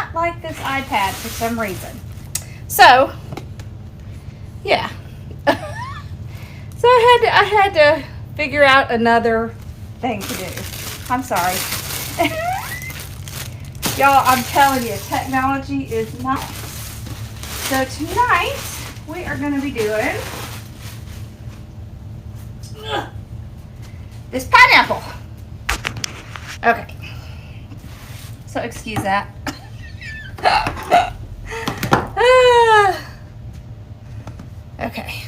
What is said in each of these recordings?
not like this iPad for some reason. So, yeah. So I had to figure out another thing to do. I'm sorry. Y'all, I'm telling you, technology is not. So tonight, we are going to be doing this pineapple. Okay. So excuse that. Okay.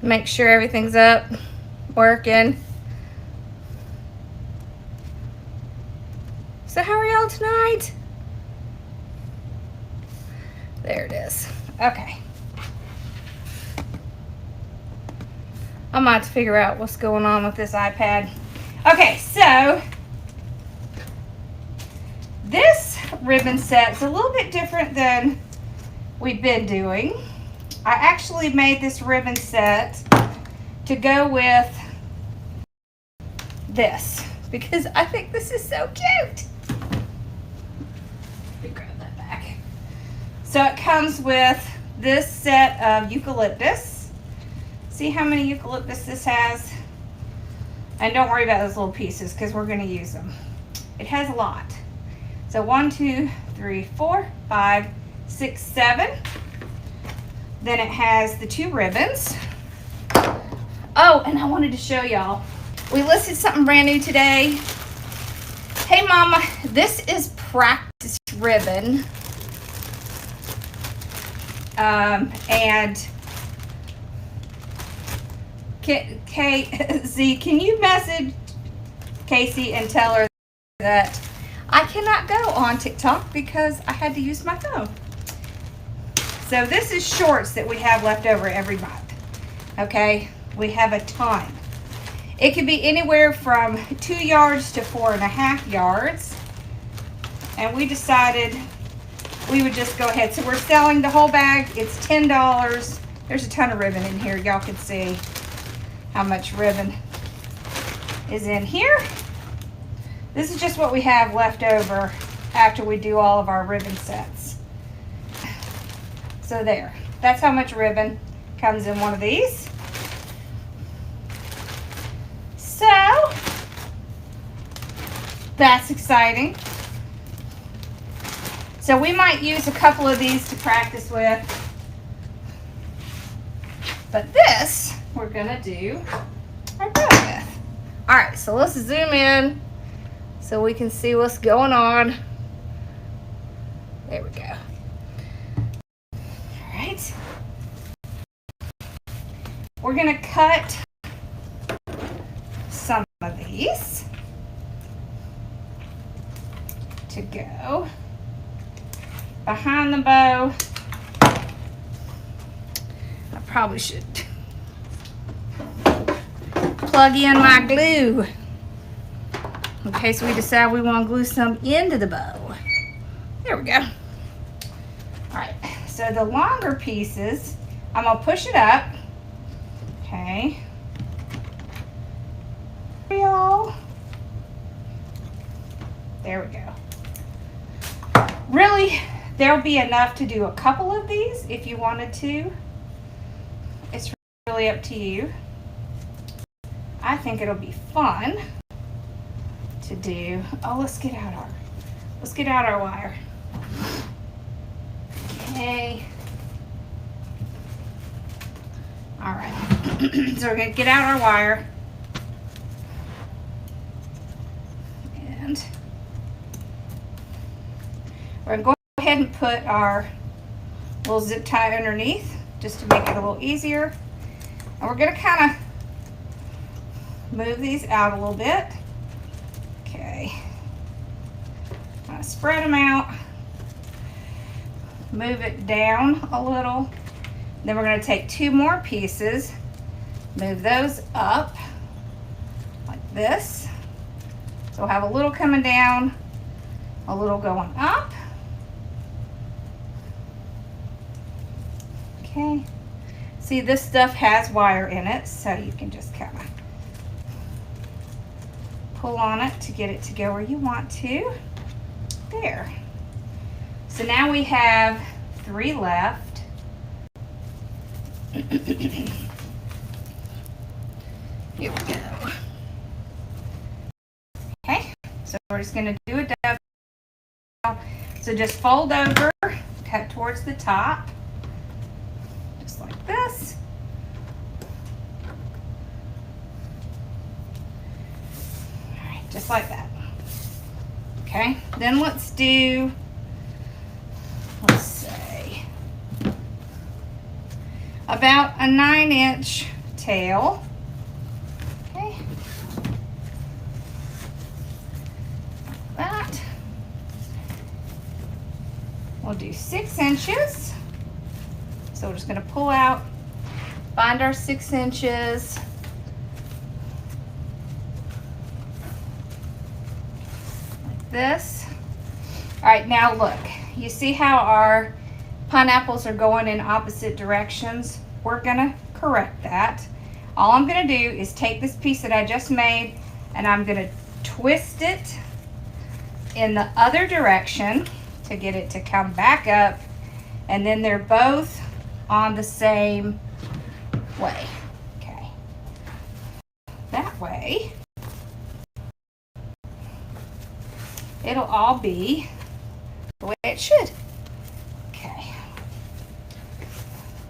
Make sure everything's up, working. So how are y'all tonight? There it is. Okay. I might have to figure out what's going on with this iPad. Okay, so this ribbon set's a little bit different than we've been doing. I actually made this ribbon set to go with this because I think this is so cute. Let me grab that back. So it comes with this set of eucalyptus. See how many eucalyptus this has? And don't worry about those little pieces because we're going to use them. It has a lot. So 1, 2, 3, 4, 5, 6, 7. Then it has the 2 ribbons. Oh, and I wanted to show y'all. We listed something brand new today. Hey Mama, this is practice ribbon. And KZ, can you message Casey and tell her that I cannot go on TikTok because I had to use my phone. So this is shorts that we have left over every month. Okay, we have a ton. It could be anywhere from 2 yards to 4.5 yards. And we decided we would just go ahead. So we're selling the whole bag. It's $10. There's a ton of ribbon in here. Y'all can see how much ribbon is in here. This is just what we have left over after we do all of our ribbon sets. So there, that's how much ribbon comes in one of these. So, that's exciting. So we might use a couple of these to practice with. But this, we're gonna do our bow with. All right, so let's zoom in so we can see what's going on. There we go. All right. We're gonna cut some of these to go behind the bow. I probably should plug in my glue in case we decide we want to glue some into the bow. There we go. All right, so the longer pieces, I'm gonna push it up. Okay. Y'all. There we go. Really, there'll be enough to do a couple of these if you wanted to. It's really up to you. I think it'll be fun to do. Oh, let's get out our wire. Okay. All right. So we're gonna get out our wire. And we're gonna go ahead and put our little zip tie underneath just to make it a little easier. And we're gonna kind of move these out a little bit. Okay. Kind of spread them out. Move it down a little. Then we're going to take 2 more pieces, move those up like this. So we'll have a little coming down, a little going up. Okay. See, this stuff has wire in it, so you can just kind of pull on it to get it to go where you want to. There. So now we have 3 left. Here we go. Okay, so we're just going to do a dovetail. So just fold over, cut towards the top, just like this. All right, just like that. Okay, then let's say, about a 9-inch tail. Okay, like that. We'll do 6 inches. So we're just going to pull out, find our 6 inches. Like this. All right, now look. You see how our pineapples are going in opposite directions? We're going to correct that. All I'm going to do is take this piece that I just made and I'm going to twist it in the other direction to get it to come back up, and then they're both on the same way. Okay, that way it'll all be the way it should. Okay,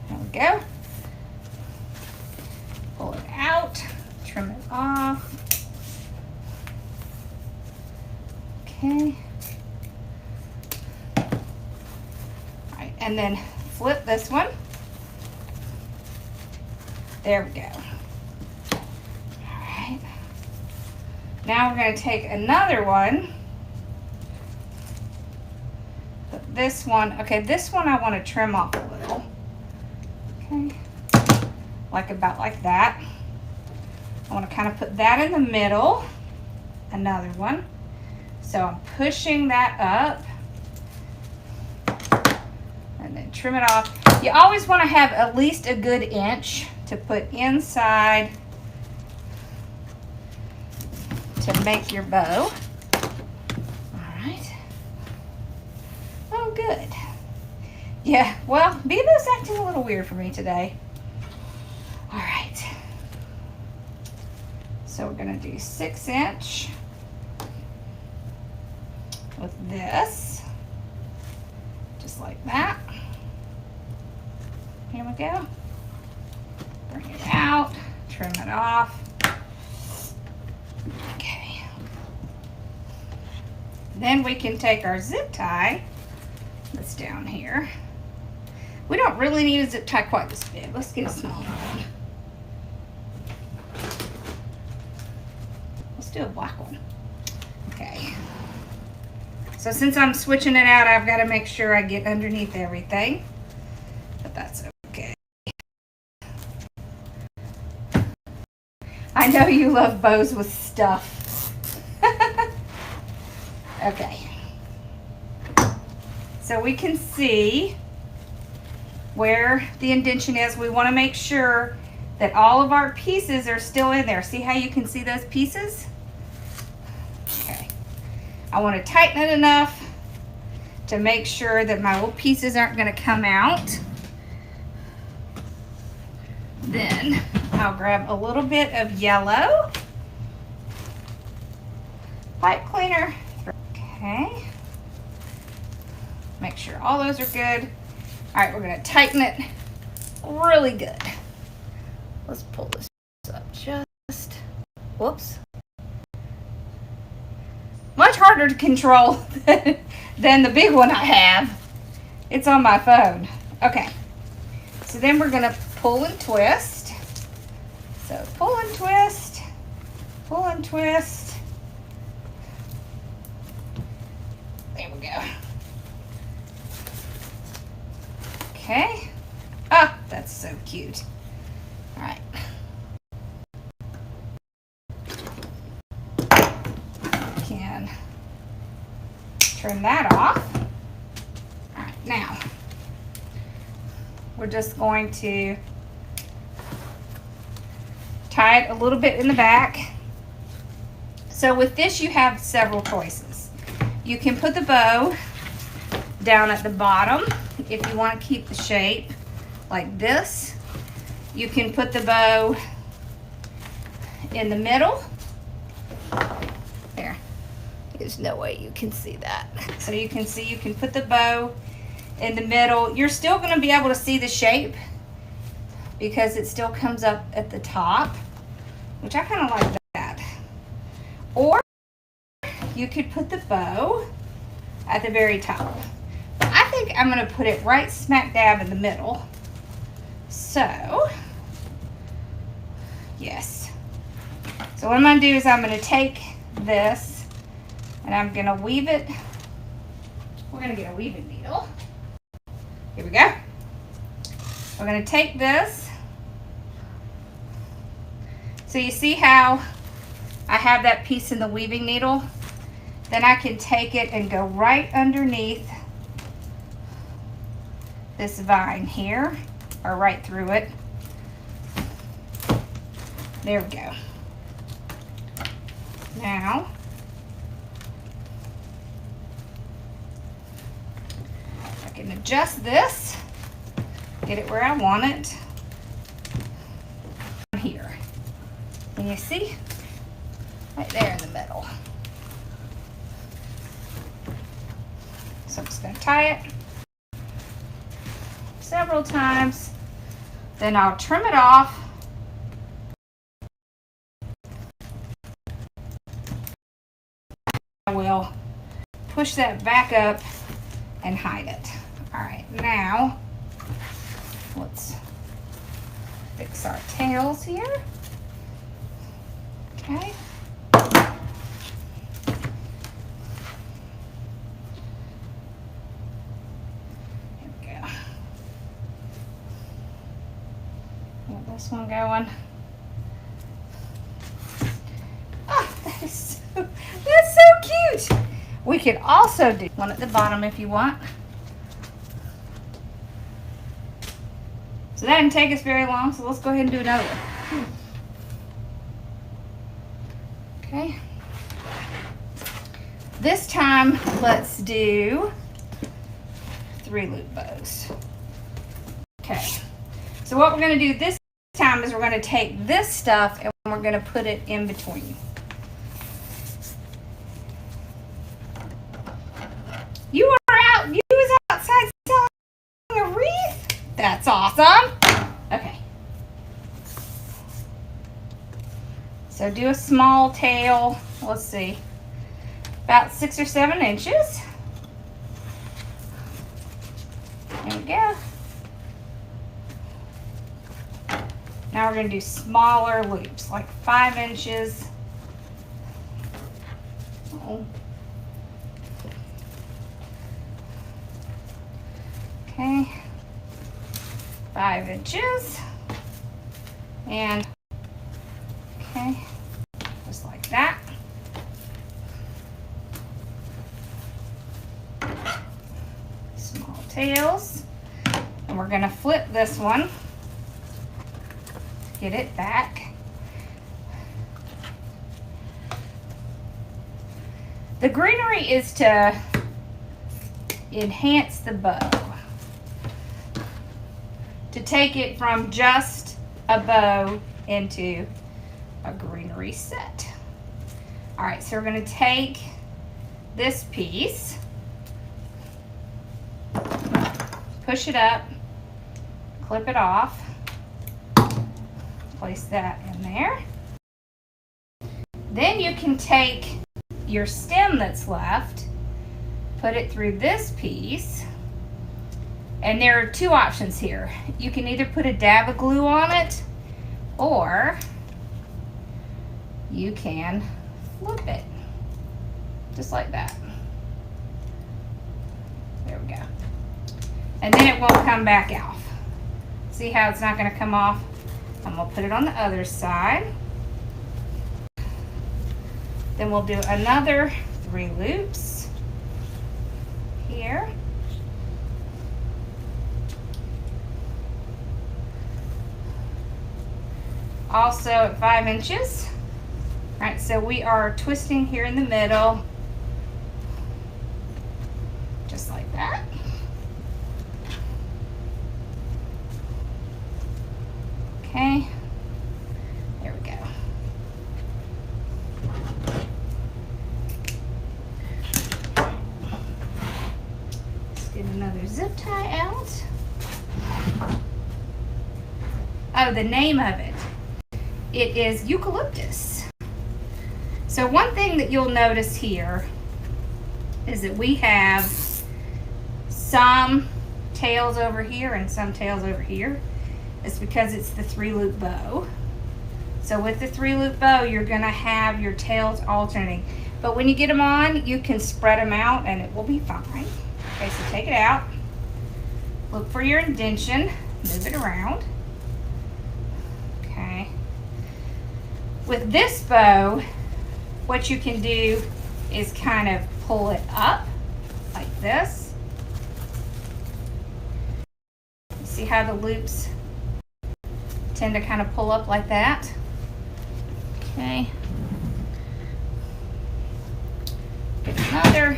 there we go. Pull it out, trim it off. Okay. And then flip this one. There we go. All right. Now we're going to take another one. Put this one. Okay, this one I want to trim off a little. Okay. About like that. I want to kind of put that in the middle. Another one. So I'm pushing that up. And then trim it off. You always want to have at least a good inch to put inside to make your bow. All right. Oh, good. Yeah, well, Bevo's acting a little weird for me today. All right. So we're going to do 6 inch with this. Just like that. Here we go. Bring it out, trim it off. Okay. Then we can take our zip tie that's down here. We don't really need a zip tie quite this big. Let's get a smaller one. Let's do a black one. Okay. So since I'm switching it out, I've got to make sure I get underneath everything, but that's okay. I know you love bows with stuff. Okay. So we can see where the indentation is. We want to make sure that all of our pieces are still in there. See how you can see those pieces? I want to tighten it enough to make sure that my little pieces aren't going to come out. Then I'll grab a little bit of yellow pipe cleaner. Okay. Make sure all those are good. All right, we're going to tighten it really good. Let's pull this up just, whoops. Much harder to control than the big one I have. It's on my phone. Okay, so then we're gonna pull and twist. So pull and twist, pull and twist. There we go. Okay. Ah, that's so cute. All right. Can trim that off. All right, now we're just going to tie it a little bit in the back. So with this, you have several choices. You can put the bow down at the bottom if you want to keep the shape like this. You can put the bow in the middle. There. There's no way you can see that. So you can see you can put the bow in the middle. You're still going to be able to see the shape because it still comes up at the top, which I kind of like that. Or you could put the bow at the very top. But I think I'm going to put it right smack dab in the middle. So, yes. So what I'm going to do is I'm going to take this and I'm going to weave it. We're going to get a weaving needle. Here we go. We're going to take this. So you see how I have that piece in the weaving needle? Then I can take it and go right underneath this vine here, or right through it. There we go. Now, I can adjust this, get it where I want it. Here. And you see? Right there in the middle. So I'm just going to tie it several times. Then I'll trim it off. I will push that back up and hide it. All right, now let's fix our tails here. Okay. This one going. Oh, that's so cute. We could also do one at the bottom if you want. So that didn't take us very long, so let's go ahead and do another one. Okay. This time, let's do 3 loop bows. Okay. So what we're going to do this time is we're going to take this stuff and we're going to put it in between. You was outside selling a wreath? That's awesome. Okay. So do a small tail, let's see, about 6 or 7 inches. There we go. Now we're going to do smaller loops, like 5 inches. Oh. Okay. 5 inches. And, okay, just like that. Small tails. And we're going to flip this one. Get it back. The greenery is to enhance the bow. To take it from just a bow into a greenery set. All right, so we're going to take this piece, push it up, clip it off. Place that in there. Then you can take your stem that's left, put it through this piece, and there are 2 options here. You can either put a dab of glue on it, or you can flip it, just like that. There we go. And then it won't come back off. See how it's not going to come off? I'm going to put it on the other side. Then we'll do another 3 loops here. Also at 5 inches. All right, so we are twisting here in the middle. just like that. Okay, there we go. Let's get another zip tie out. Oh, the name of it. It is Eucalyptus. So one thing that you'll notice here is that we have some tails over here and some tails over here. It's because it's the 3-loop bow. So with the 3-loop bow, you're gonna have your tails alternating. But when you get them on, you can spread them out and it will be fine. Okay, so take it out. Look for your indention, move it around. Okay. With this bow, what you can do is kind of pull it up like this. You see how the loops tend to kind of pull up like that? Okay. Get another.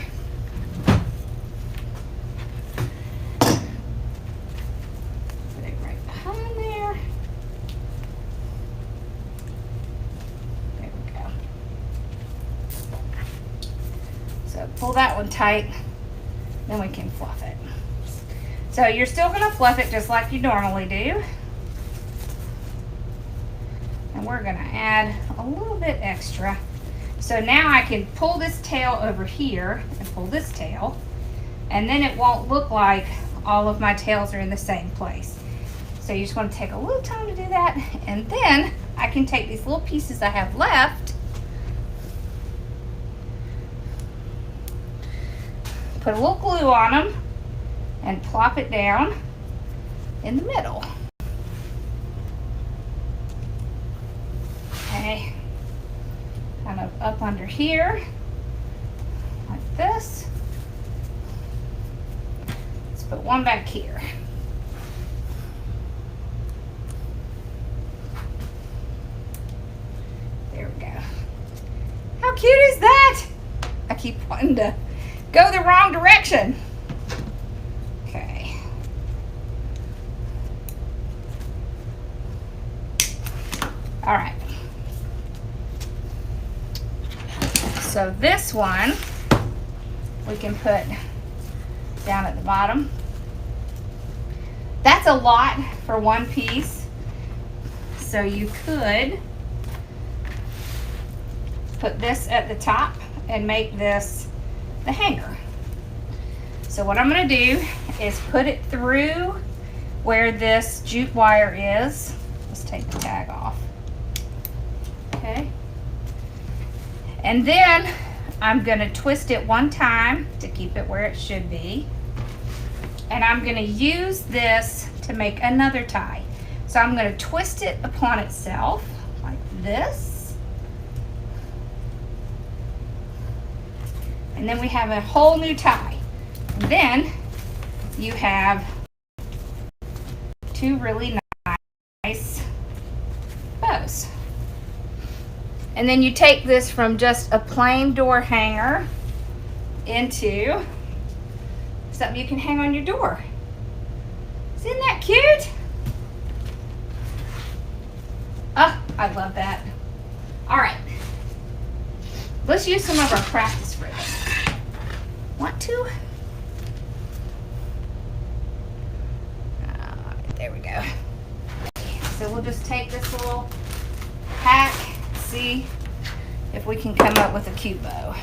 Put it right behind there. There we go. So pull that one tight, then we can fluff it. So you're still going to fluff it just like you normally do. And we're going to add a little bit extra. So now I can pull this tail over here and pull this tail, and then it won't look like all of my tails are in the same place. So you just want to take a little time to do that, and then I can take these little pieces I have left, put a little glue on them, and plop it down in the middle. Okay, kind of up under here, like this. Let's put one back here. There we go. How cute is that? I keep wanting to go the wrong direction. Okay. All right. So this one we can put down at the bottom. That's a lot for one piece, so you could put this at the top and make this the hanger. So what I'm going to do is put it through where this jute wire is. Let's take the tag off. Okay. And then I'm going to twist it one time to keep it where it should be. And I'm going to use this to make another tie. So I'm going to twist it upon itself like this. And then we have a whole new tie. And then you have two really nice bows. And then you take this from just a plain door hanger into something you can hang on your door. Isn't that cute? Oh, I love that. All right. Let's use some of our practice ribbon. Want to? There we go. So we'll just take this little pack, see if we can come up with a cute bow.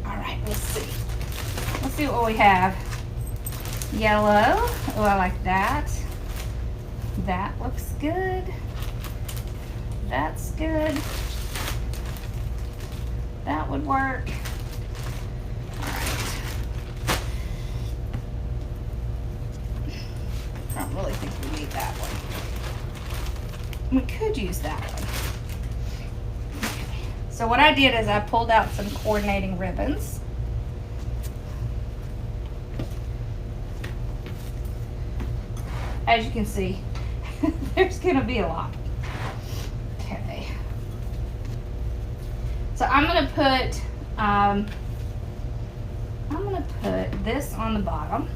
All right, let's see. Let's see what we have. Yellow. Oh, I like that. That looks good. That's good. That would work. All right. I don't really think we need that one. We could use that one. Okay. So what I did is I pulled out some coordinating ribbons. As you can see, there's going to be a lot. Okay. So I'm going to put put this on the bottom.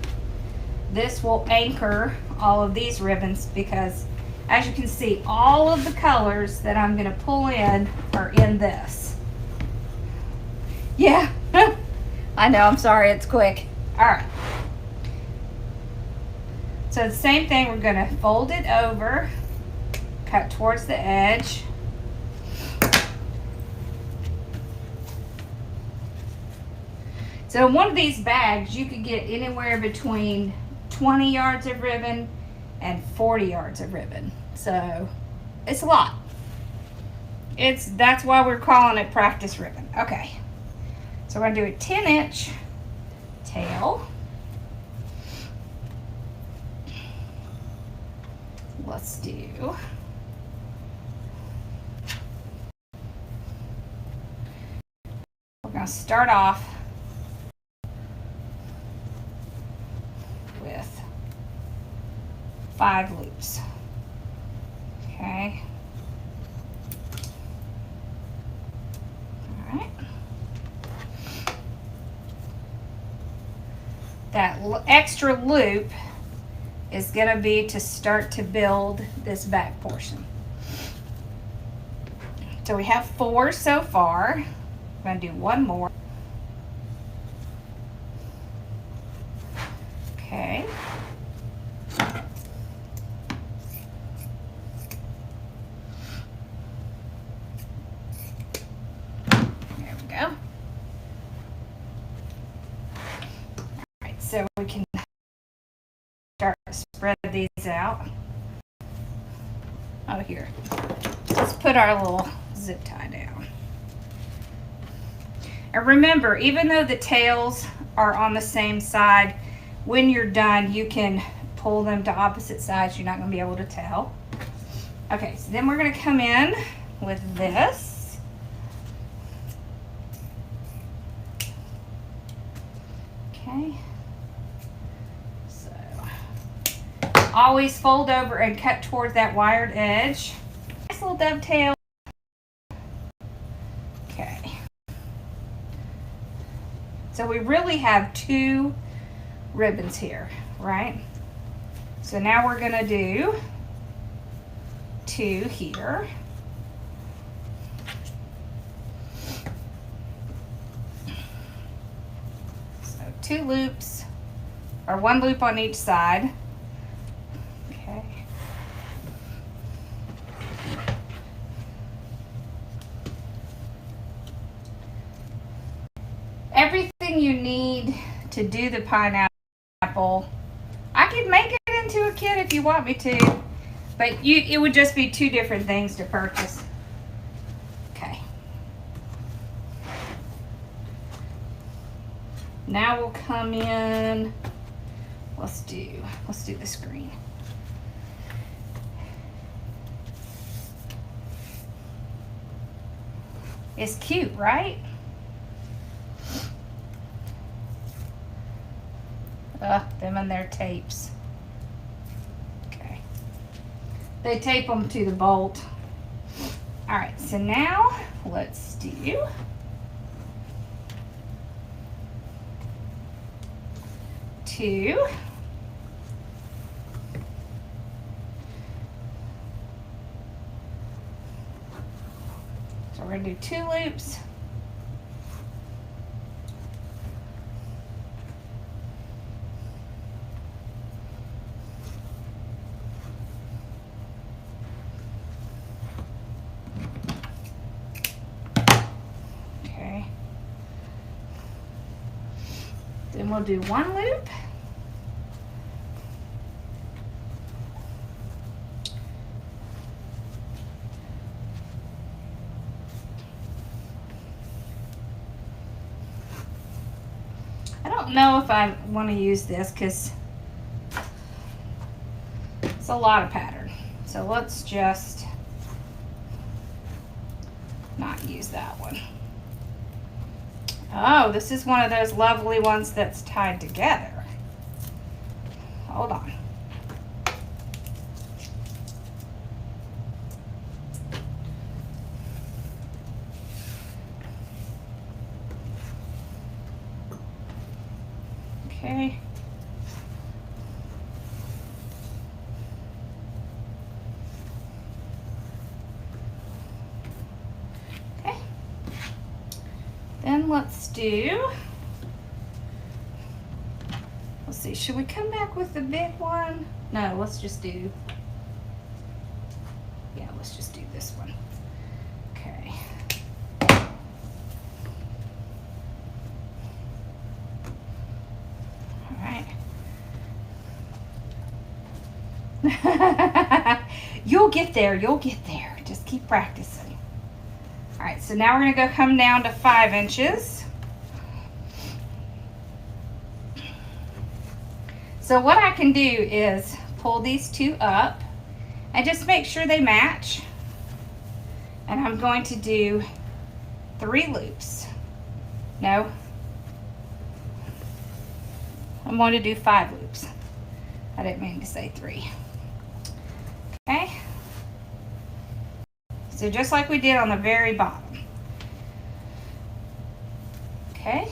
This will anchor all of these ribbons because, as you can see, all of the colors that I'm going to pull in are in this. Yeah, I know, I'm sorry, it's quick. All right. So the same thing, we're going to fold it over, cut towards the edge. So in one of these bags, you could get anywhere between 20 yards of ribbon and 40 yards of ribbon. So it's a lot. That's why we're calling it practice ribbon. Okay. So we're going to do a 10-inch tail. Let's do we're going to start off with 5 loops. Okay. All right. That extra loop is going to be to start to build this back portion. So we have 4 so far. I'm going to do 1 more. Okay. There we go. All right, so we can start to spread these out. Oh, here. Let's put our little zip tie down. And remember, even though the tails are on the same side, when you're done, you can pull them to opposite sides. You're not going to be able to tell. Okay, so then we're going to come in with this. Okay. So always fold over and cut toward that wired edge. Nice little dovetail. Okay. So we really have 2 ribbons here, right? So now we're going to do 2 here. So 2 loops, or 1 loop on each side. Okay. Everything you need to do the pineapple, I could make it into a kit if you want me to, but it would just be 2 different things to purchase. Okay. Now we'll come in. Let's do this green. It's cute, right? Them and their tapes. Okay. They tape them to the bolt. All right, so now let's do 2. So we're gonna do 2 loops. Then we'll do 1 loop. I don't know if I want to use this because it's a lot of pattern. So let's just not use that one. Oh, this is one of those lovely ones that's tied together. Hold on. Okay. Okay. Then let's see, should we come back with the big one? No, let's just do, yeah, let's just do this one. Okay. All right. You'll get there, you'll get there. Just keep practicing. All right, so now we're gonna come down to 5 inches. So what I can do is pull these two up and just make sure they match. And I'm going to do 3 loops. No, I'm going to do 5 loops. I didn't mean to say 3. Okay. So just like we did on the very bottom. Okay.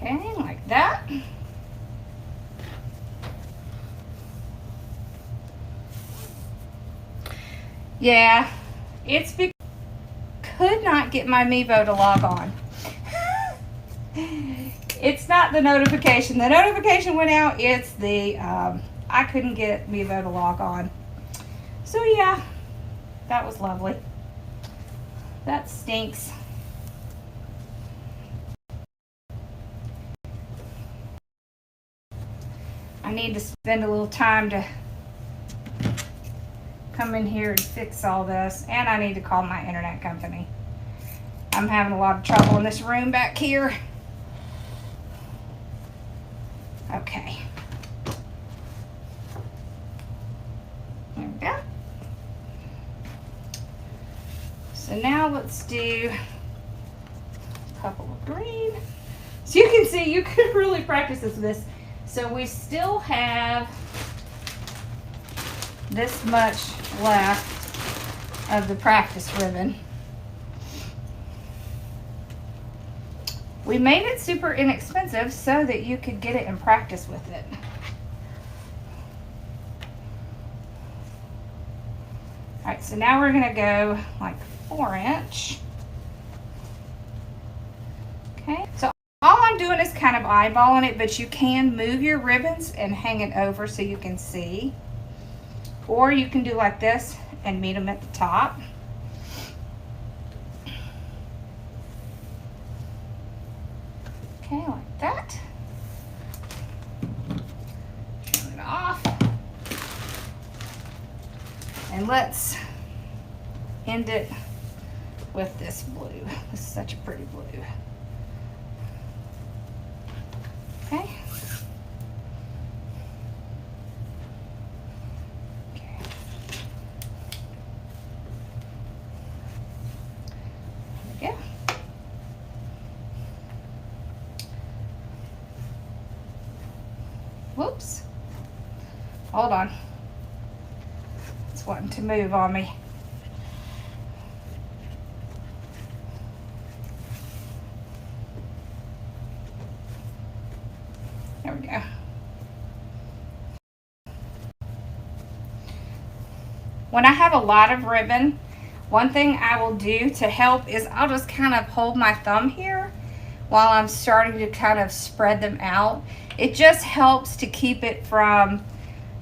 Okay, like that. Yeah, could not get my Mevo to log on. It's not the notification. The notification went out. It's the, I couldn't get Mevo to log on. So yeah, that was lovely. That stinks. I need to spend a little time to come in here and fix all this, and I need to call my internet company. I'm having a lot of trouble in this room back here. Okay. There we go. So now let's do a couple of green. So you can see, you could really practice this with this. So we still have this much left of the practice ribbon. We made it super inexpensive so that you could get it and practice with it. All right, so now we're gonna go like 4 inch. Okay, so all I'm doing is kind of eyeballing it, but you can move your ribbons and hang it over so you can see. Or you can do like this and meet them at the top. Okay, like that. Turn it off. And let's end it with this blue. This is such a pretty blue. Okay. Whoops. Hold on. It's wanting to move on me. There we go. When I have a lot of ribbon, one thing I will do to help is I'll just kind of hold my thumb here while I'm starting to kind of spread them out. It just helps to keep it from,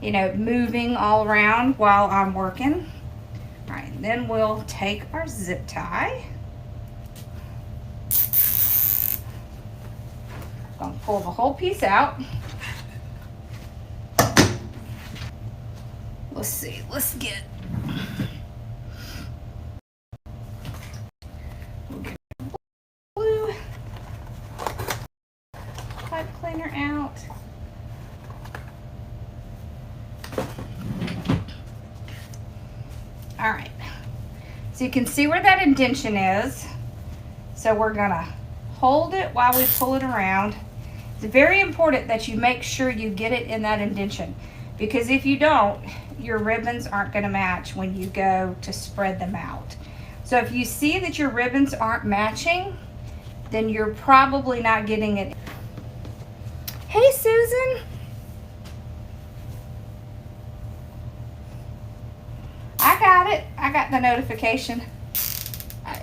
you know, moving all around while I'm working. All right, then we'll take our zip tie. Gonna pull the whole piece out. Let's see, let's get, we'll get blue pipe cleaner out. All right, so you can see where that indentation is. So we're gonna hold it while we pull it around, It's very important that you make sure you get it in that indentation, because if you don't, your ribbons aren't going to match when you go to spread them out. So if you see that your ribbons aren't matching, then you're probably not getting it. Hey, Susan. I got it. I got the notification. I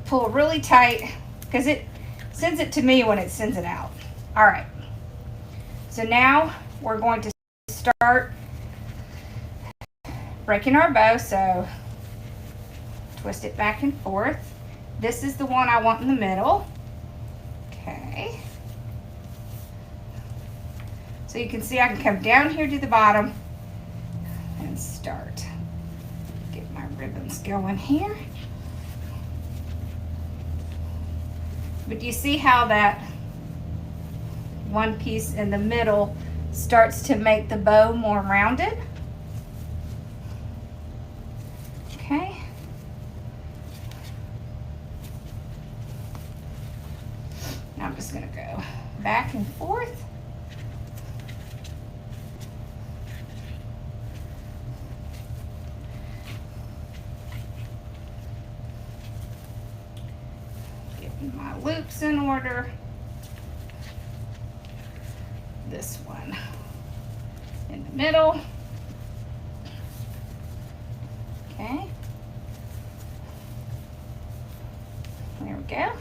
pull really tight because it sends it to me when it sends it out. All right. So now we're going to start breaking our bow. So twist it back and forth. This is the one I want in the middle. Okay. So you can see I can come down here to the bottom and start. Get my ribbons going here. But do you see how that one piece in the middle starts to make the bow more rounded? Okay. Now I'm just going to go back and forth. Getting my loops in order. This one in the middle. Okay. There we go.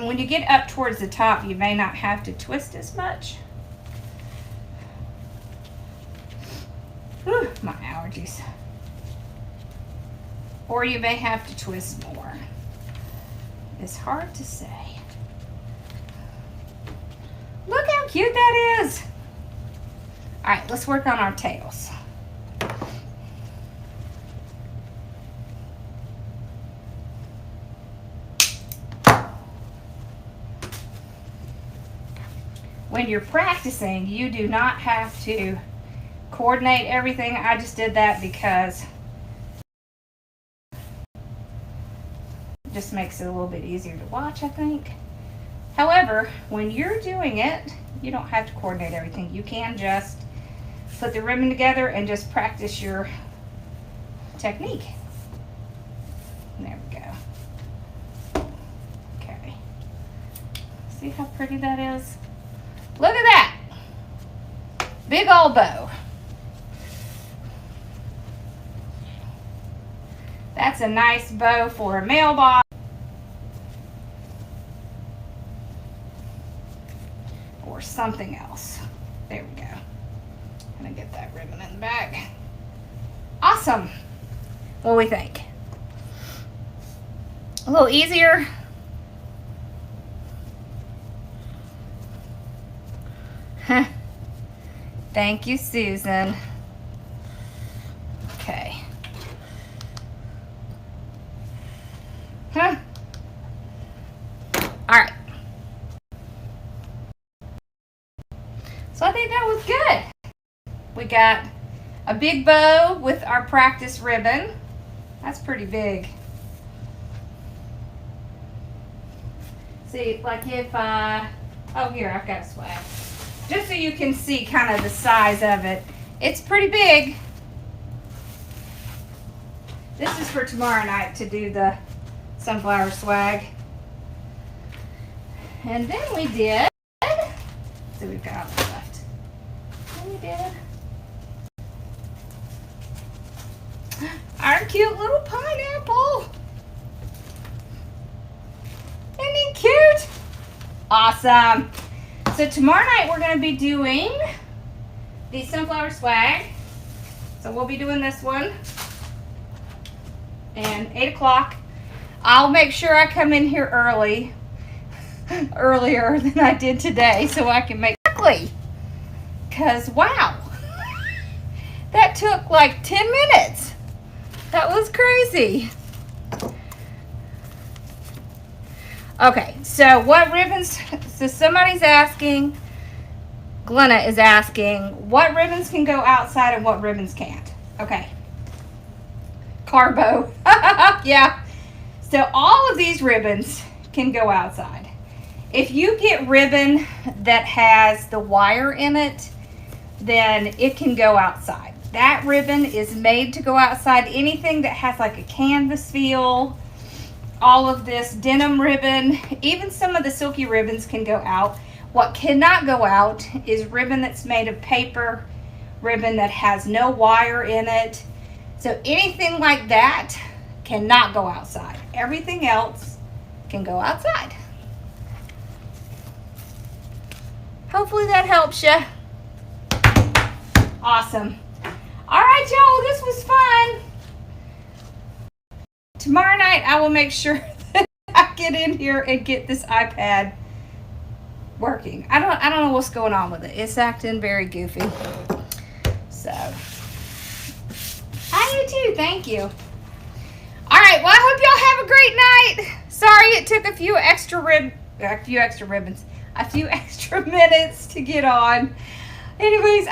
When you get up towards the top, you may not have to twist as much. Whew, my allergies. Or you may have to twist more. It's hard to say. Look how cute that is. All right, let's work on our tails. When you're practicing, you do not have to coordinate everything. I just did that because it just makes it a little bit easier to watch, I think. However, when you're doing it, you don't have to coordinate everything. You can just put the ribbon together and just practice your technique. There we go. Okay. See how pretty that is? Look at that. Big old bow. That's a nice bow for a mailbox. Or something else. There we go. I'm gonna get that ribbon in the back. Awesome. What do we think? A little easier. Thank you, Susan. Okay. All right. So I think that was good. We got a big bow with our practice ribbon. That's pretty big. See, like if, oh here, I've got a swag. Just so you can see kind of the size of it. It's pretty big. This is for tomorrow night to do the sunflower swag. And then we did, so we've got all left. Then we did our cute little pineapple. Isn't he cute? Awesome. So tomorrow night we're going to be doing the sunflower swag. So we'll be doing this one. And 8 o'clock. I'll make sure I come in here early. Earlier than I did today so I can make quickly. Because wow. That took like 10 minutes. That was crazy. Okay, so what ribbons, so somebody's asking, Glenna is asking, what ribbons can go outside and what ribbons can't? Okay. Carbo. Yeah. So all of these ribbons can go outside. If you get ribbon that has the wire in it, then it can go outside. That ribbon is made to go outside. Anything that has like a canvas feel, all of this denim ribbon, even some of the silky ribbons can go out. What cannot go out is ribbon that's made of paper, ribbon that has no wire in it. So anything like that cannot go outside. Everything else can go outside. Hopefully that helps you. Awesome. All right, y'all, this was fun. Tomorrow night, I will make sure that I get in here and get this iPad working. I don't know what's going on with it. It's acting very goofy. So, I do too. Thank you. All right. Well, I hope y'all have a great night. Sorry it took a few extra minutes to get on. Anyways,